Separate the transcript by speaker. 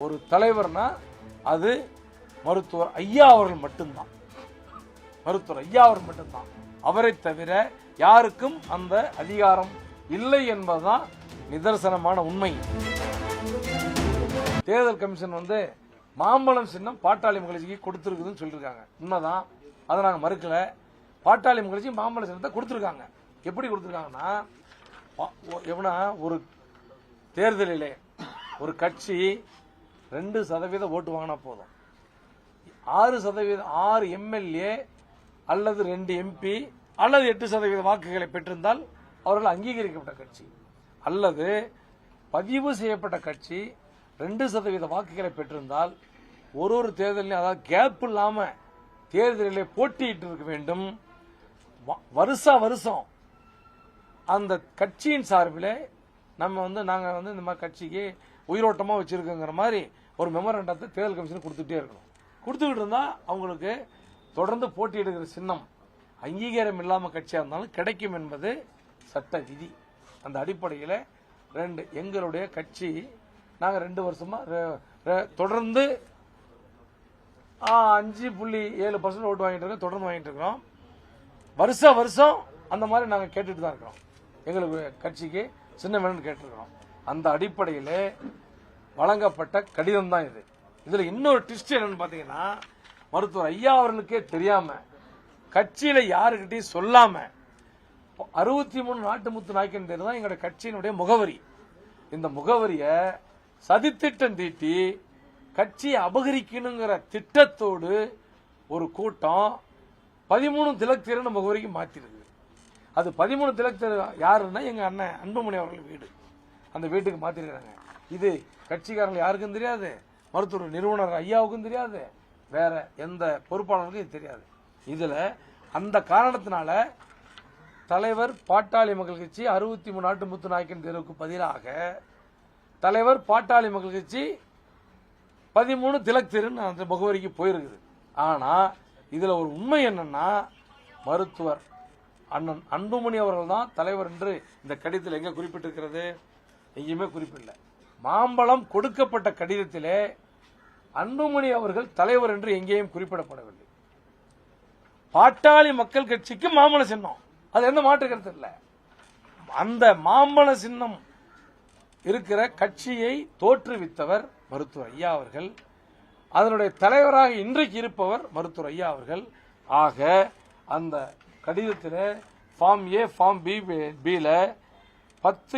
Speaker 1: ஒரு தலைவர்னா அது மருத்துவர் ஐயா அவர்கள் மட்டும்தான். மருத்துவர் ஐயா அவர்கள் மட்டும்தான். அவரை தவிர யாருக்கும் அந்த அதிகாரம் இல்லை என்பதுதான் நிதர்சனமான உண்மை. தேர்தல் கமிஷன் மாம்பழம் சின்னம் பாட்டாளி மகிழ்ச்சிக்கு கொடுத்திருக்குதுன்னு சொல்லியிருக்காங்க. உண்மைதான், அதை நாங்கள் மறுக்கல. பாட்டாளி மகிழ்ச்சி மாம்பழ சின்னத்தை கொடுத்திருக்காங்க. எப்படி கொடுத்திருக்காங்கன்னா, ஒரு தேர்தலிலே ஒரு கட்சி 2% ஓட்டு வாங்கினா போதும், 6% எம்எல்ஏ அல்லது 2 எம்பி அல்லது 8% வாக்குகளை பெற்றிருந்தால் அவர்கள் அங்கீகரிக்கப்பட்ட கட்சி, அல்லது பதிவு செய்யப்பட்ட கட்சி 2% வாக்குகளை பெற்றிருந்தால் ஒரு தேர்தலில், அதாவது கேப் இல்லாம தேர்தலிலே போட்டியிட்டு இருக்க வேண்டும். வருஷம் அந்த கட்சியின் சார்பில் நாங்க இந்த மாதிரி கட்சிக்கு உயிரோட்டமா வச்சிருக்கோங்கிற மாதிரி ஒரு மெமரண்டத்தை தேர்தல் கமிஷன் கொடுத்துட்டே இருக்கணும். கொடுத்துக்கிட்டு இருந்தா அவங்களுக்கு தொடர்ந்து போட்டியிடுகிற சின்னம் அங்கீகாரம் இல்லாம கட்சியா இருந்தாலும் கிடைக்கும் என்பது சட்ட விதி. அந்த அடிப்படையில் எங்களுடைய கட்சி நாங்க 2 வருஷமா தொடர்ந்து 5.7% ஓட்டு வாங்கிட்டு இருக்கோம். தொடர்ந்து வாங்கிட்டு இருக்கிறோம். வருஷம் அந்த மாதிரி நாங்க கேட்டுட்டு தான் இருக்கிறோம். எங்களுக்கு கட்சிக்கு சின்ன வேணும்னு கேட்டிருக்கிறோம். அந்த அடிப்படையில் வழங்கப்பட்ட கடிதம் தான் இது. இதுல இன்னொரு ட்விஸ்ட் என்னன்னு பாத்தீங்கன்னா, மருத்துவர் ஐயா அவர்களுக்கே தெரியாம, கட்சியில யாருக்கிட்டையும் சொல்லாம 63 நாட்டு முத்து நாய்க்கன் பேர் தான் எங்களுடைய கட்சியினுடைய முகவரி. இந்த முகவரிய சதித்திட்டம் தீட்டி கட்சியை அபகரிக்கணுங்கிற திட்டத்தோடு ஒரு கூட்டம் 13 திலக் தேர்னு முகவரிக்கு மாத்திருக்கு. அது 13 திலக் தேர் யாருன்னா எங்க அண்ணன் அன்புமணி அவர்கள் வீடு. அந்த வீட்டுக்கு மாத்திருக்கிறாங்க. இது கட்சிக்காரர்கள் யாருக்கும் தெரியாது, மருத்துவர் நிறுவனர் ஐயாவுக்கும் தெரியாது, வேற எந்த பொறுப்பாளருக்கும் இது தெரியாது. இதுல அந்த காரணத்தினால தலைவர் பாட்டாளி மக்கள் கட்சி 63 நாட்டு முத்து நாயக்கன் தேர்வுக்கு பதிலாக தலைவர் பாட்டாளி மக்கள் கட்சி 13 திலக் தேர்னு அந்த முகவரிக்கு போயிருக்குது. ஆனா இதுல ஒரு உண்மை என்னன்னா, மருத்துவர் அண்ணன் அன்புமணி அவர்கள் தான் தலைவர் என்று இந்த கடிதத்தில் எங்க குறிப்பிட்டிருக்கிறது? எங்கேயுமே குறிப்பிடல. மாம்பழம் கொடுக்கப்பட்ட கடிதத்திலே அன்புமணி அவர்கள் தலைவர் என்று எங்கேயும் குறிப்பிடப்படவில்லை. பாட்டாளி மக்கள் கட்சிக்கு மாம்பழ சின்னம், அது எந்த மாற்று கருத்து இல்லை. அந்த மாம்பழ சின்னம் இருக்கிற கட்சியை தோற்றுவித்தவர் மருத்துவர் ஐயா அவர்கள். அதனுடைய தலைவராக இன்றைக்கு இருப்பவர் மருத்துவர் ஐயா அவர்கள். ஆக அந்த கடிதத்தில் ஃபார்ம் ஏ, ஃபார்ம் பி ல 10